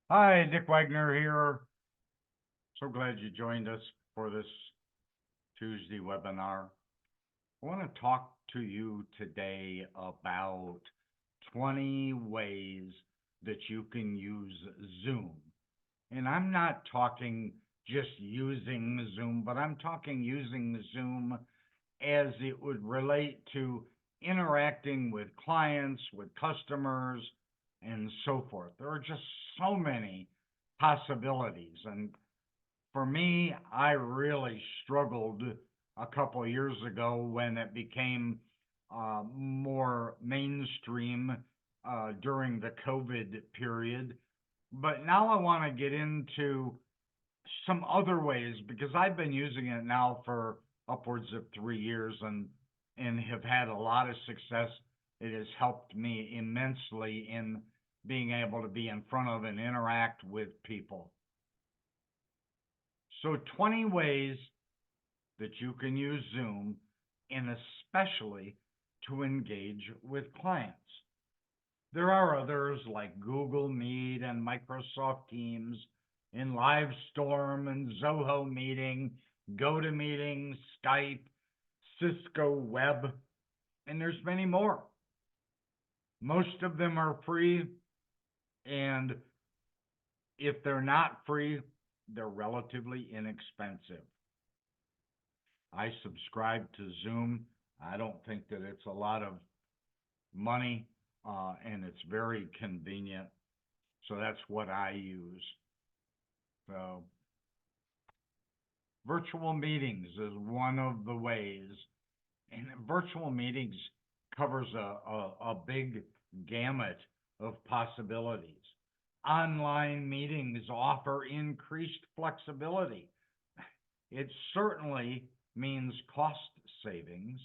Hi, Dick Wagner here. So glad you joined us for this Tuesday webinar. I want to talk to you today about 20 ways that you can use Zoom. And I'm not talking just using Zoom, but I'm talking using Zoom as it would relate to interacting with clients, with customers, and so forth. There are just so many possibilities. And for me, I really struggled a couple of years ago when it became more mainstream during the COVID period. But now I want to get into some other ways because I've been using it now for upwards of 3 years and have had a lot of success. It has helped me immensely in being able to be in front of and interact with people. So 20 ways that you can use Zoom and especially to engage with clients. There are others like Google Meet and Microsoft Teams and Livestorm and Zoho Meeting, GoToMeeting, Skype, Cisco Web, and there's many more. Most of them are free, and if they're not free, they're relatively inexpensive. I subscribe to Zoom. I don't think that it's a lot of money, and it's very convenient. So that's what I use. So virtual meetings is one of the ways, and virtual meetings covers a big gamut of possibilities. Online meetings offer increased flexibility. It certainly means cost savings,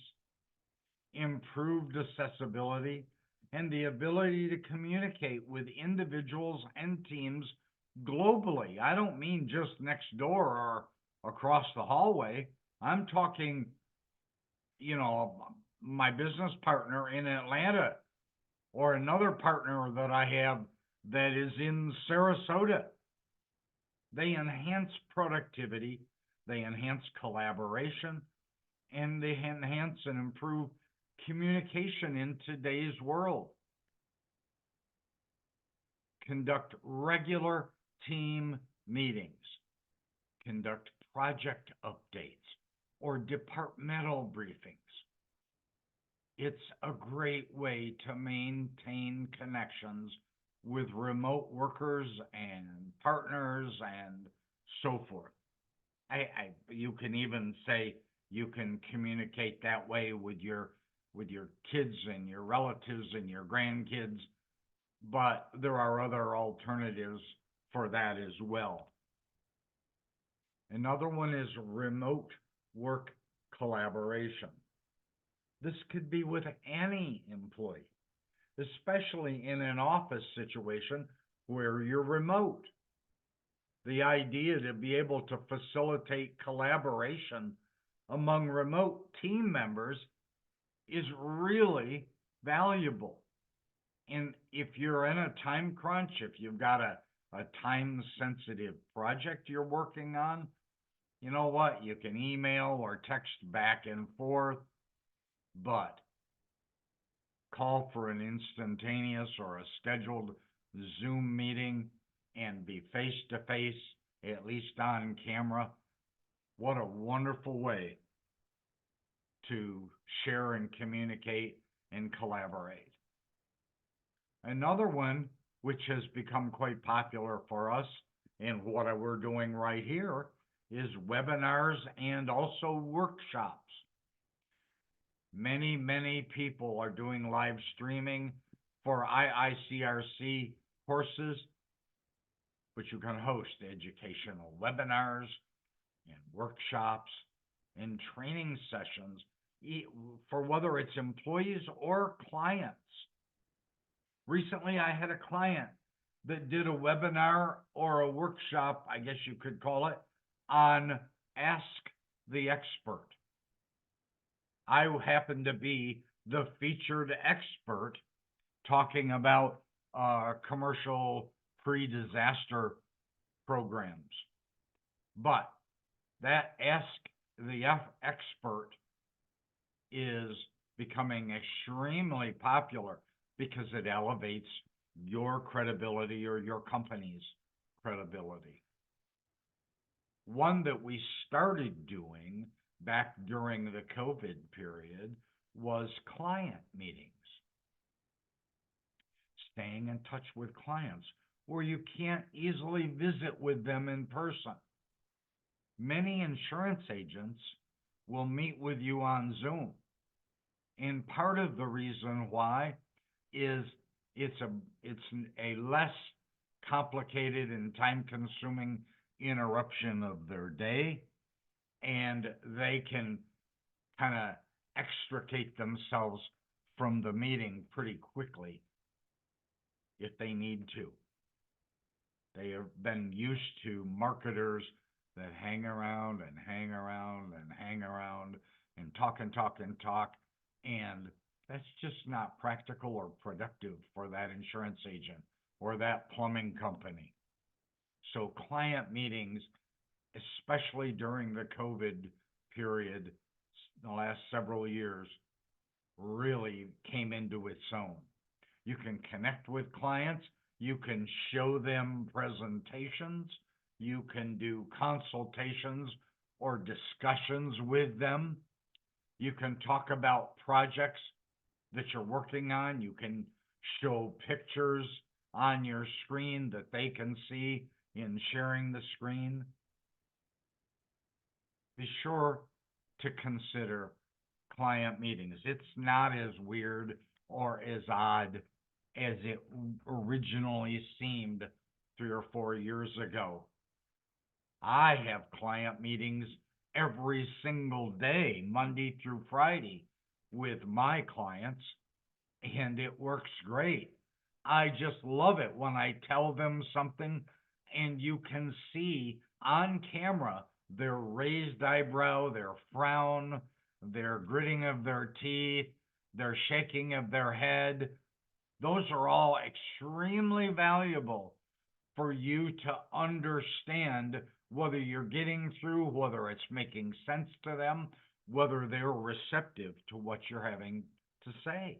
improved accessibility, and the ability to communicate with individuals and teams globally. I don't mean just next door or across the hallway. I'm talking, you know, my business partner in Atlanta or another partner that I have that is in Sarasota. They enhance productivity, they enhance collaboration, and they enhance and improve communication in today's world. Conduct regular team meetings, conduct project updates or departmental briefings. It's a great way to maintain connections with remote workers and partners and so forth. You can even say you can communicate that way with your kids and your relatives and your grandkids, but there are other alternatives for that as well. Another one is remote work collaboration. This could be with any employee, especially in an office situation where you're remote. The idea to be able to facilitate collaboration among remote team members is really valuable. And if you're in a time crunch, if you've got a time sensitive project you're working on, you know what? You can email or text back and forth, but call for an instantaneous or a scheduled Zoom meeting and be face to face, at least on camera. What a wonderful way to share and communicate and collaborate. Another one, which has become quite popular for us and what we're doing right here, is webinars and also workshops. Many people are doing live streaming for IICRC courses, but you can host educational webinars and workshops and training sessions for whether it's employees or clients. Recently, I had a client that did a webinar or a workshop, I guess you could call it, on Ask the Expert. I happen to be the featured expert talking about commercial pre-disaster programs. But that Ask the Expert is becoming extremely popular because it elevates your credibility or your company's credibility. One that we started doing back during the COVID period was client meetings. Staying in touch with clients where you can't easily visit with them in person. Many insurance agents will meet with you on Zoom. And part of the reason why is it's a less complicated and time-consuming interruption of their day, and they can kind of extricate themselves from the meeting pretty quickly if they need to. They have been used to marketers that hang around and hang around and hang around and talk and talk and talk, and that's just not practical or productive for that insurance agent or that plumbing company. So client meetings, especially during the COVID period, the last several years, really came into its own. You can connect with clients, you can show them presentations, you can do consultations or discussions with them. You can talk about projects that you're working on. You can show pictures on your screen that they can see in sharing the screen. Be sure to consider client meetings. It's not as weird or as odd as it originally seemed 3 or 4 years ago. I have client meetings every single day, Monday through Friday, with my clients, and it works great. I just love it when I tell them something and you can see on camera their raised eyebrow, their frown, their gritting of their teeth, their shaking of their head. Those are all extremely valuable for you to understand whether you're getting through, whether it's making sense to them, whether they're receptive to what you're having to say.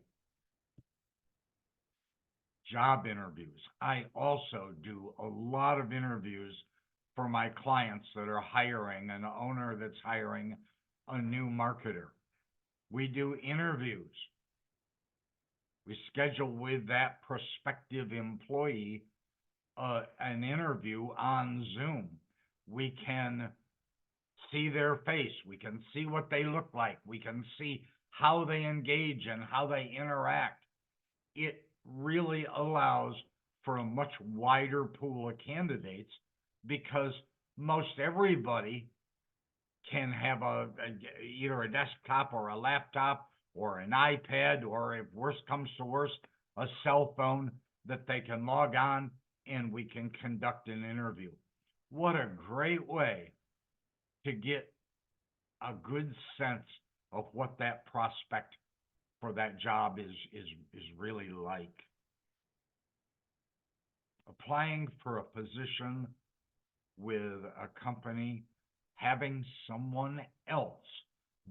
Job interviews. I also do a lot of interviews for my clients that are hiring, an owner that's hiring a new marketer. We do interviews. We schedule with that prospective employee an interview on Zoom. We can see their face. We can see what they look like. We can see how they engage and how they interact. It really allows for a much wider pool of candidates because most everybody can have either a desktop or a laptop or an iPad, or if worst comes to worst, a cell phone that they can log on and we can conduct an interview. What a great way to get a good sense of what that prospect for that job is really like. Applying for a position with a company, having someone else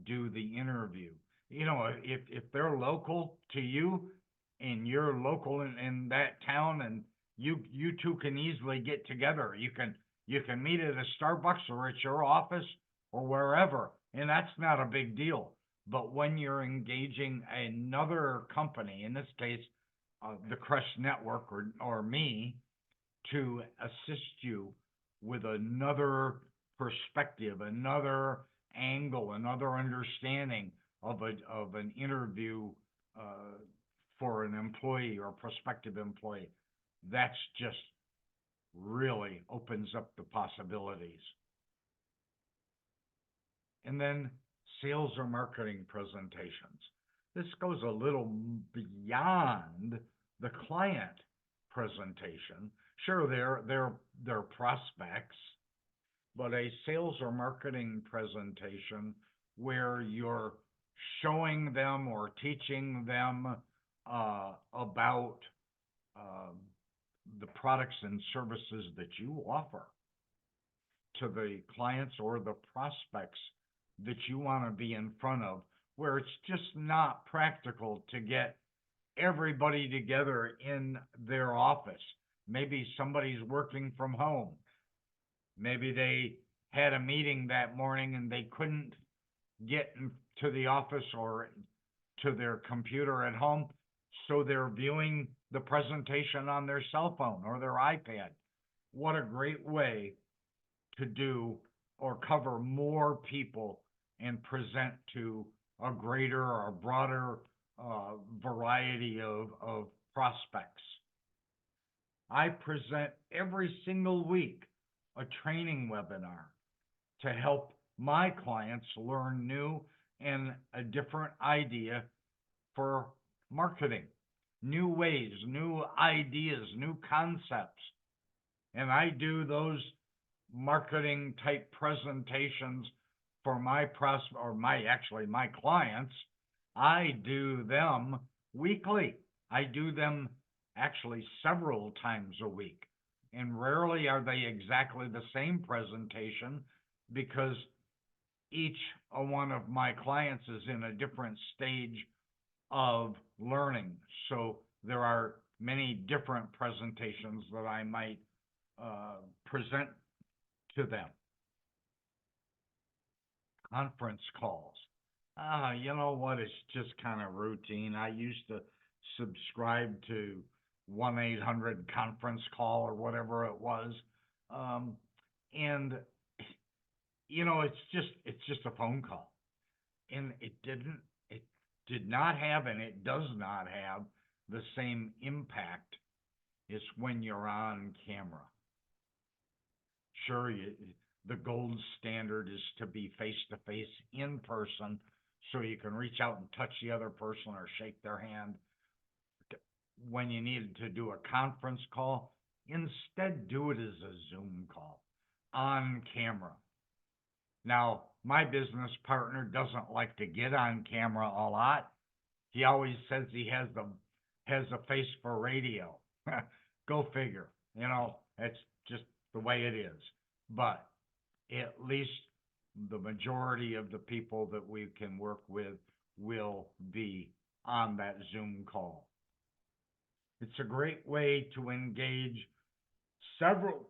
do the interview. You know, if they're local to you and you're local in that town, and you two can easily get together. You can meet at a Starbucks or at your office or wherever, and that's not a big deal. But when you're engaging another company, in this case, the Crush Network or me, to assist you with another perspective, another angle, another understanding of an interview for an employee or prospective employee, that's just really opens up the possibilities. And then sales or marketing presentations. This goes a little beyond the client presentation. Sure, they're prospects, but a sales or marketing presentation where you're showing them or teaching them about the products and services that you offer to the clients or the prospects that you want to be in front of, where it's just not practical to get everybody together in their office. Maybe somebody's working from home. Maybe they had a meeting that morning and they couldn't get to the office or to their computer at home, so they're viewing the presentation on their cell phone or their iPad. What a great way to do or cover more people and present to a greater or broader variety of prospects. I present every single week a training webinar to help my clients learn new and a different idea for marketing, new ways, new ideas, new concepts. And I do those marketing type presentations for my my clients. I do them weekly. I do them actually several times a week. And rarely are they exactly the same presentation, because each one of my clients is in a different stage of learning. So there are many different presentations that I might present to them. Conference calls. You know what? It's just kind of routine. I used to subscribe to 1-800 conference call or whatever it was. And you know, it's just a phone call. And it did not have, and it does not have the same impact as when you're on camera. Sure, the gold standard is to be face-to-face in person, so you can reach out and touch the other person or shake their hand. When you need to do a conference call, instead do it as a Zoom call on camera. Now, my business partner doesn't like to get on camera a lot. He always says he has a face for radio. Go figure. You know, it's just the way it is. But at least the majority of the people that we can work with will be on that Zoom call. It's a great way to engage several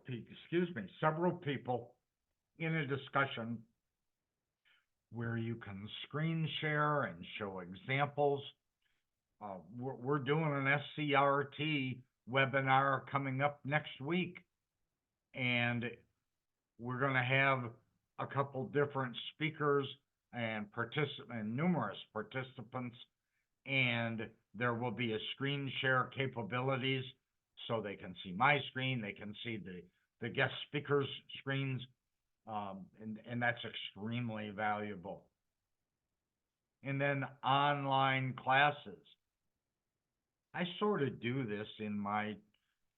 people in a discussion where you can screen share and show examples. We're doing an SCRT webinar coming up next week, and we're going to have a couple different speakers and numerous participants, and there will be a screen share capabilities, so they can see my screen, they can see the guest speakers' screens, and that's extremely valuable. And then online classes. I sort of do this in my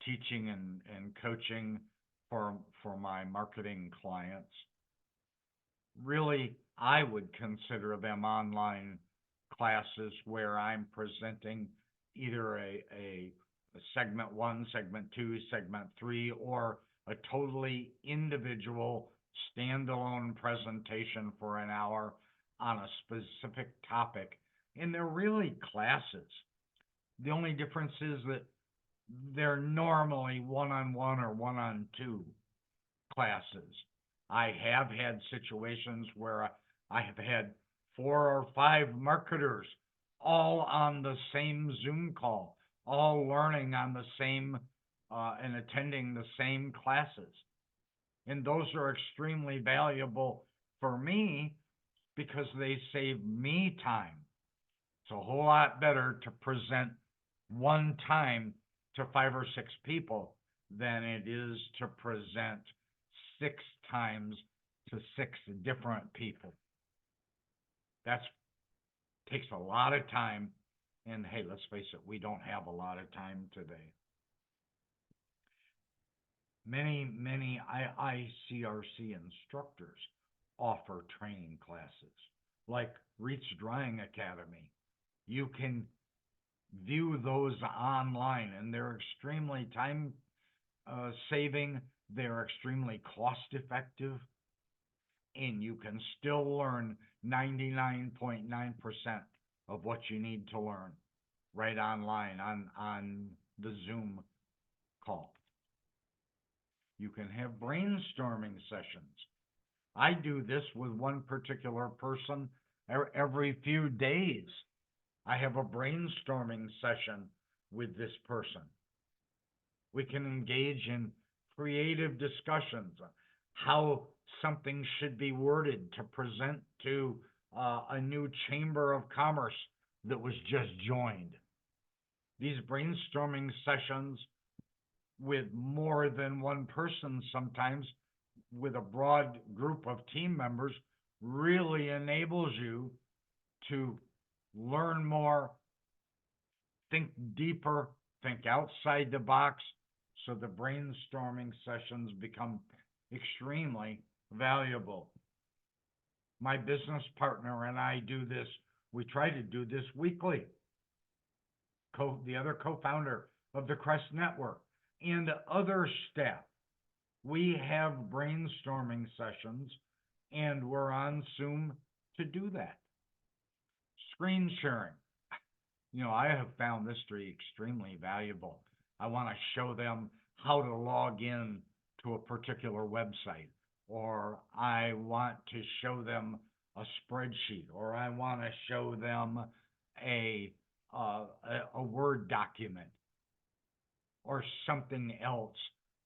teaching and coaching for my marketing clients. Really, I would consider them online classes where I'm presenting either a segment 1, segment 2, segment 3, or a totally individual standalone presentation for an hour on a specific topic. And they're really classes. The only difference is that they're normally 1-on-1 or 1-on-2 classes. I have had situations where I have had 4 or 5 marketers all on the same Zoom call, all learning on the same and attending the same classes. And those are extremely valuable for me because they save me time. It's a whole lot better to present one time to 5 or 6 people than it is to present 6 times to 6 different people. That takes a lot of time, and hey, let's face it, we don't have a lot of time today. Many ICRC instructors offer training classes, like Reach Drawing Academy. You can view those online, and they're extremely time saving. They're extremely cost effective, and you can still learn 99.9% of what you need to learn right online on the Zoom call. You can have brainstorming sessions. I do this with one particular person every few days. I have a brainstorming session with this person. We can engage in creative discussions, how something should be worded to present to a new chamber of commerce that was just joined. These brainstorming sessions with more than one person, sometimes with a broad group of team members, really enables you to learn more, think deeper, think outside the box, so the brainstorming sessions become extremely valuable. My business partner and I do this, we try to do this weekly. The other co-founder of the Crest Network and other staff, we have brainstorming sessions, and we're on Zoom to do that. Screen sharing. I have found this to be extremely valuable. I want to show them how to log in to a particular website, or I want to show them a spreadsheet, or I want to show them a Word document, or something else.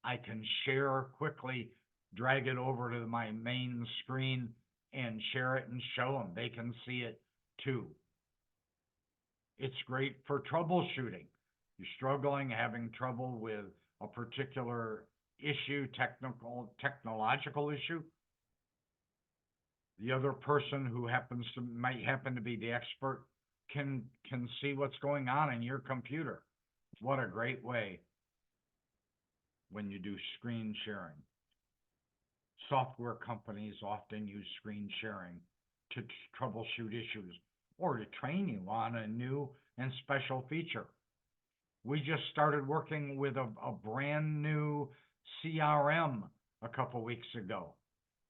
I can share quickly, drag it over to my main screen and share it and show them. They can see it too. It's great for troubleshooting. You're struggling, having trouble with a particular issue, technological issue. The other person who might happen to be the expert can see what's going on in your computer. What a great way when you do screen sharing. Software companies often use screen sharing to troubleshoot issues or to train you on a new and special feature. We just started working with a brand new CRM a couple weeks ago.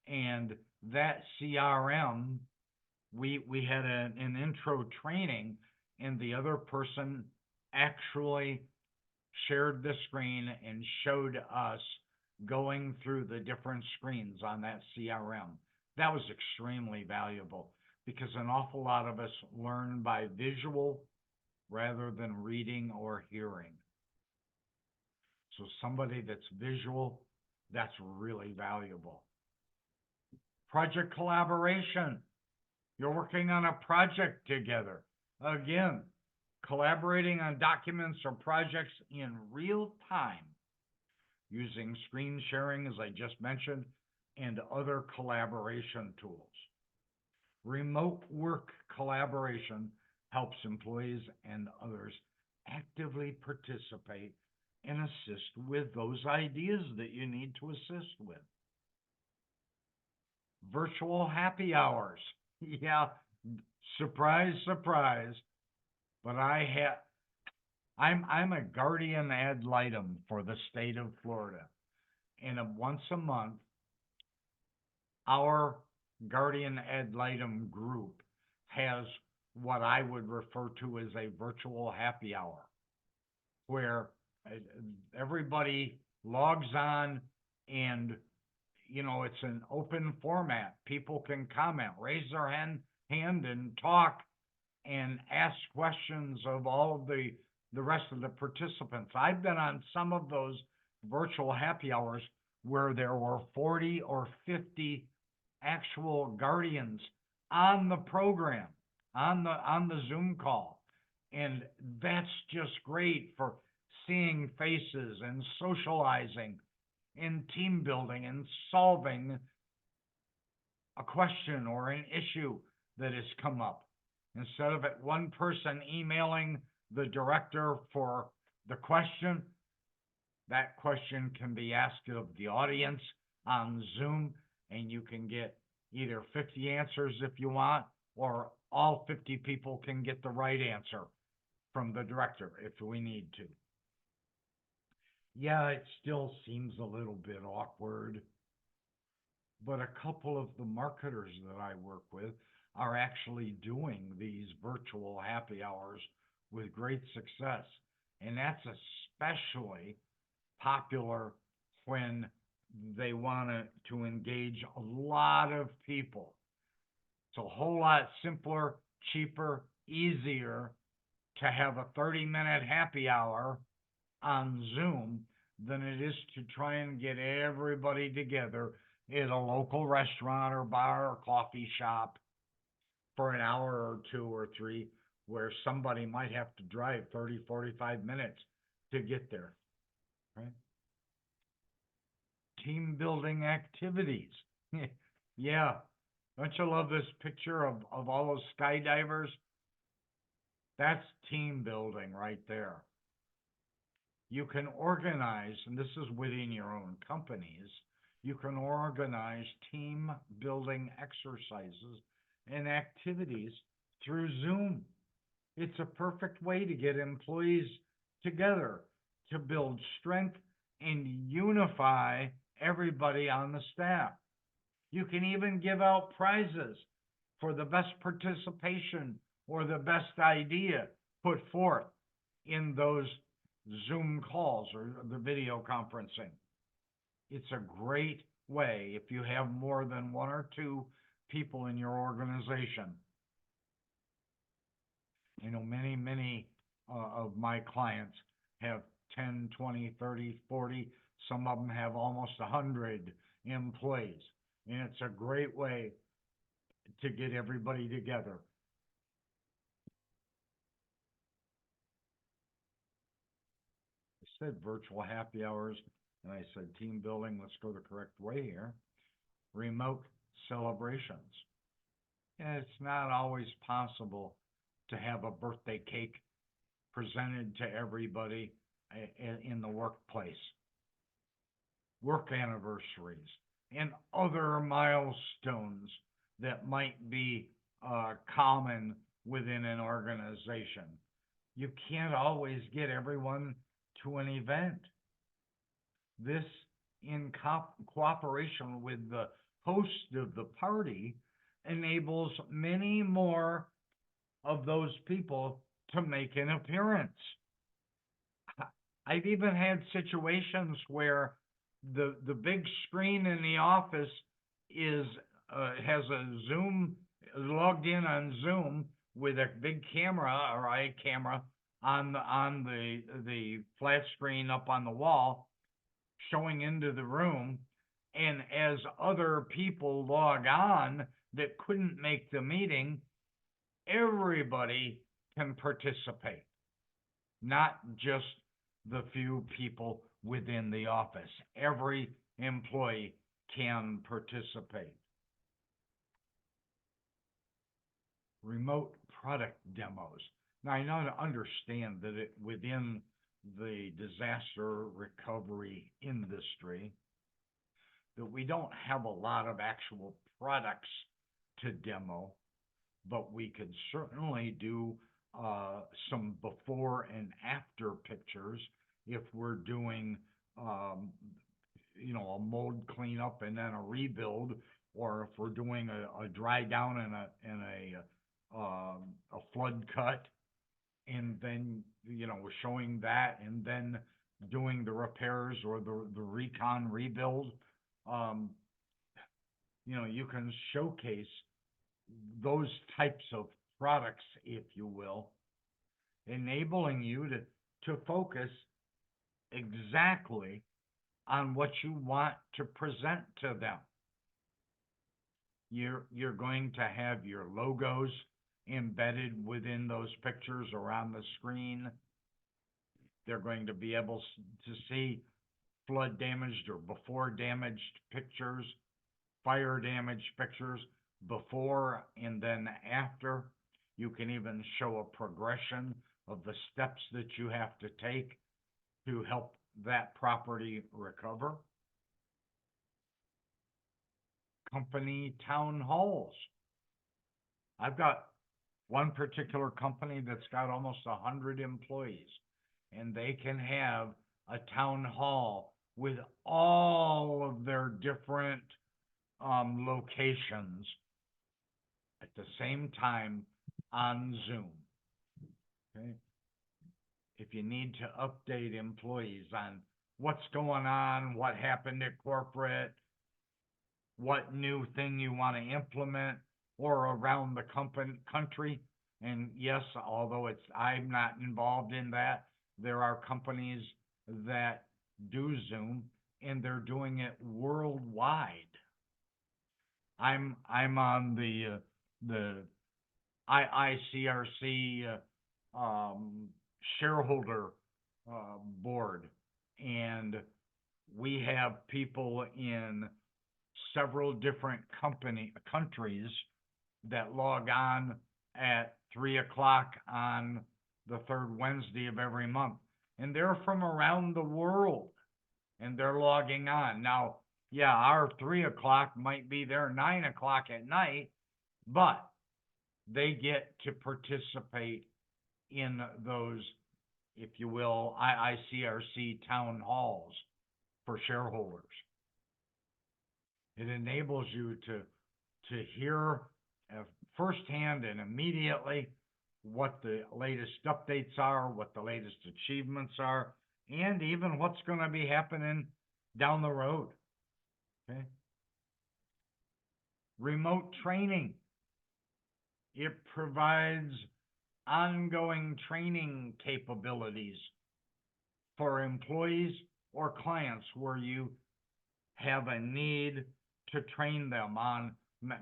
And that CRM, we had an intro training, and the other person actually shared the screen and showed us going through the different screens on that CRM. That was extremely valuable because an awful lot of us learn by visual rather than reading or hearing. So somebody that's visual, that's really valuable. Project collaboration. You're working on a project together. Again, collaborating on documents or projects in real time using screen sharing, as I just mentioned, and other collaboration tools. Remote work collaboration helps employees and others actively participate and assist with those ideas that you need to assist with. Virtual happy hours. Yeah, surprise, surprise. But I'm a guardian ad litem for the state of Florida. And once a month, our guardian ad litem group has what I would refer to as a virtual happy hour, where everybody logs on and, it's an open format. People can comment, raise their hand and talk and ask questions of all of the rest of the participants. I've been on some of those virtual happy hours where there were 40 or 50 actual guardians on the program, on the Zoom call. And that's just great for seeing faces and socializing and team building and solving a question or an issue that has come up. Instead of one person emailing the director for the question, that question can be asked of the audience on Zoom, and you can get either 50 answers if you want, or all 50 people can get the right answer from the director if we need to. Yeah, it still seems a little bit awkward, but a couple of the marketers that I work with are actually doing these virtual happy hours with great success. And that's especially popular when they want to engage a lot of people. It's a whole lot simpler, cheaper, easier to have a 30-minute happy hour on Zoom than it is to try and get everybody together at a local restaurant or bar or coffee shop for an hour or two or three, where somebody might have to drive 30, 45 minutes to get there, right? Team building activities. Yeah. Don't you love this picture of all those skydivers? That's team building right there. You can organize, and this is within your own companies, you can organize team building exercises and activities through Zoom. It's a perfect way to get employees together to build strength and unify everybody on the staff. You can even give out prizes for the best participation or the best idea put forth in those Zoom calls or the video conferencing. It's a great way if you have more than one or two people in your organization. Many of my clients have 10, 20, 30, 40. Some of them have almost 100 employees. And it's a great way to get everybody together. I said virtual happy hours, and I said team building. Let's go the correct way here. Remote celebrations. And it's not always possible to have a birthday cake presented to everybody in the workplace. Work anniversaries and other milestones that might be common within an organization. You can't always get everyone to an event. This, in cooperation with the host of the party, enables many more of those people to make an appearance. I've even had situations where the big screen in the office is has a Zoom logged in on Zoom with a big camera or a camera on the flat screen up on the wall showing into the room, and as other people log on that couldn't make the meeting, everybody can participate, not just the few people within the office. Every employee can participate. Remote product demos. Now, I know to understand that within the disaster recovery industry, that we don't have a lot of actual products to demo, but we could certainly do some before and after pictures if we're doing, a mold cleanup and then a rebuild, or if we're doing a dry down and a flood cut, and then we're showing that, and then doing the repairs or the recon rebuild. Um, you can showcase those types of products, if you will, enabling you to focus exactly on what you want to present to them. You're going to have your logos embedded within those pictures around the screen. They're going to be able to see flood damaged or before damaged pictures, fire damaged pictures, before and then after. You can even show a progression of the steps that you have to take to help that property recover. Company town halls. I've got one particular company that's got almost 100 employees, and they can have a town hall with all of their different locations at the same time on Zoom. Okay? If you need to update employees on what's going on, what happened at corporate, what new thing you want to implement, or around the country. And yes, although I'm not involved in that, there are companies that do Zoom, and they're doing it worldwide. I'm on the IICRC shareholder board, and we have people in several different countries that log on at 3 o'clock on the third Wednesday of every month. And they're from around the world, and they're logging on. Now, yeah, our 3 o'clock might be their 9 o'clock at night, but they get to participate in those, if you will, IICRC town halls for shareholders. It enables you to hear firsthand and immediately what the latest updates are, what the latest achievements are, and even what's going to be happening down the road. Okay? Remote training. It provides ongoing training capabilities for employees or clients where you have a need to train them on.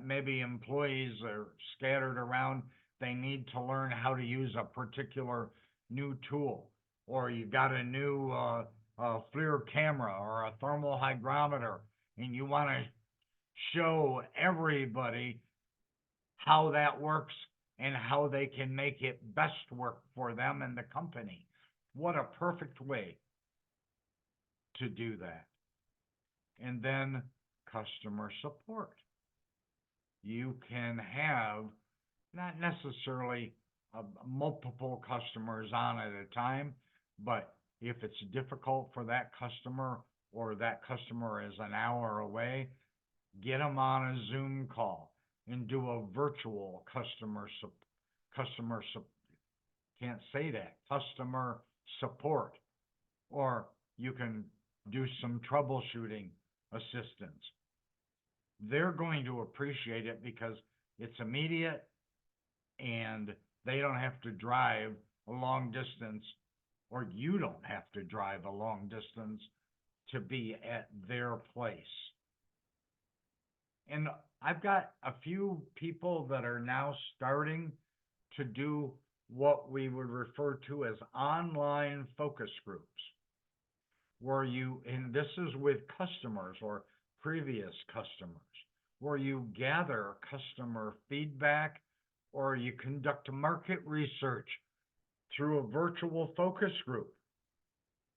Maybe employees are scattered around, they need to learn how to use a particular new tool, or you got a new FLIR camera or a thermal hygrometer, and you want to show everybody how that works and how they can make it best work for them and the company. What a perfect way to do that. And then customer support. You can have not necessarily multiple customers on at a time, but if it's difficult for that customer, or that customer is an hour away, get them on a Zoom call and do a virtual customer support, or you can do some troubleshooting assistance. They're going to appreciate it because it's immediate, and they don't have to drive a long distance, or you don't have to drive a long distance to be at their place. And I've got a few people that are now starting to do what we would refer to as online focus groups, where and this is with customers or previous customers, where you gather customer feedback, or you conduct market research through a virtual focus group.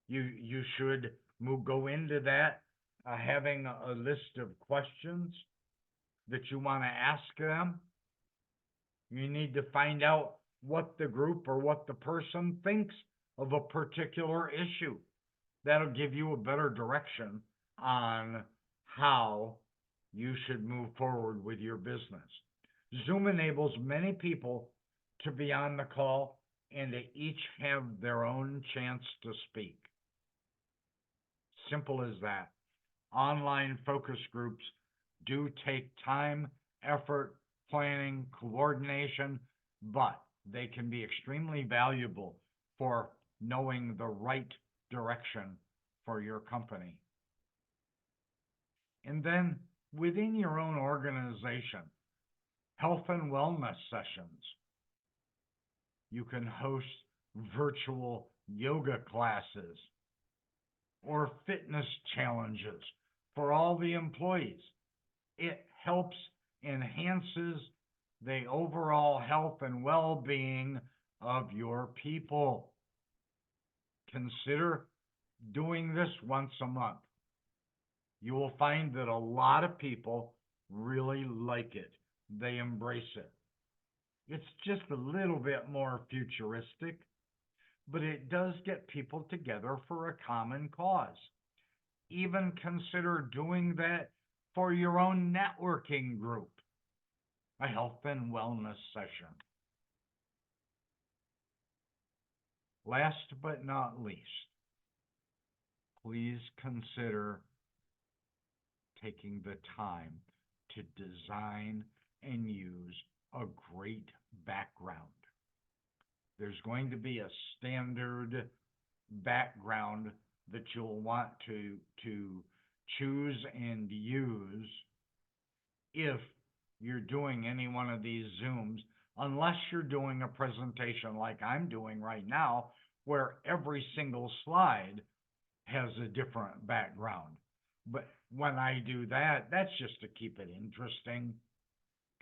You should go into that having a list of questions that you want to ask them. You need to find out what the group or what the person thinks of a particular issue. That'll give you a better direction on how you should move forward with your business. Zoom enables many people to be on the call and to each have their own chance to speak. Simple as that. Online focus groups do take time, effort, planning, coordination, but they can be extremely valuable for knowing the right direction for your company. And then within your own organization, health and wellness sessions. You can host virtual yoga classes or fitness challenges for all the employees. It helps enhances the overall health and well-being of your people. Consider doing this once a month. You will find that a lot of people really like it. They embrace it. It's just a little bit more futuristic, but it does get people together for a common cause. Even consider doing that for your own networking group, a health and wellness session. Last but not least, please consider taking the time to design and use a great background. There's going to be a standard background that you'll want to choose and use if you're doing any one of these Zooms, unless you're doing a presentation like I'm doing right now, where every single slide has a different background. But when I do that, that's just to keep it interesting.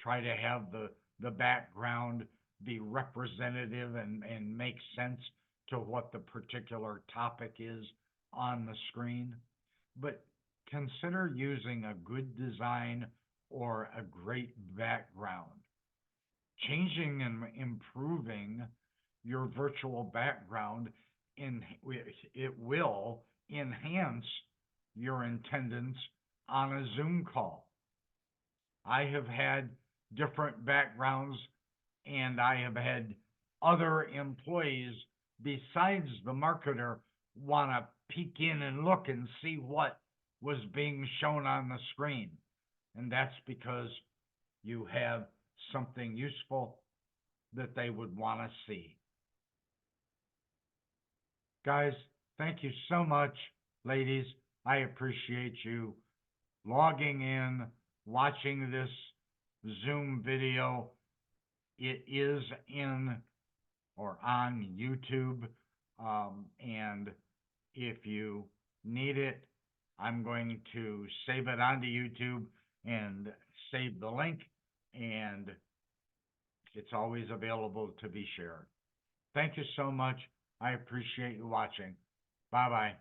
Try to have the background be representative and make sense to what the particular topic is on the screen. But consider using a good design or a great background. Changing and improving your virtual background, it will enhance your attendance on a Zoom call. I have had different backgrounds, and I have had other employees besides the marketer want to peek in and look and see what was being shown on the screen. And that's because you have something useful that they would want to see. Guys, thank you so much. Ladies, I appreciate you logging in, watching this Zoom video. It is in or on YouTube. And if you need it, I'm going to save it onto YouTube and save the link, and it's always available to be shared. Thank you so much. I appreciate you watching. Bye-bye.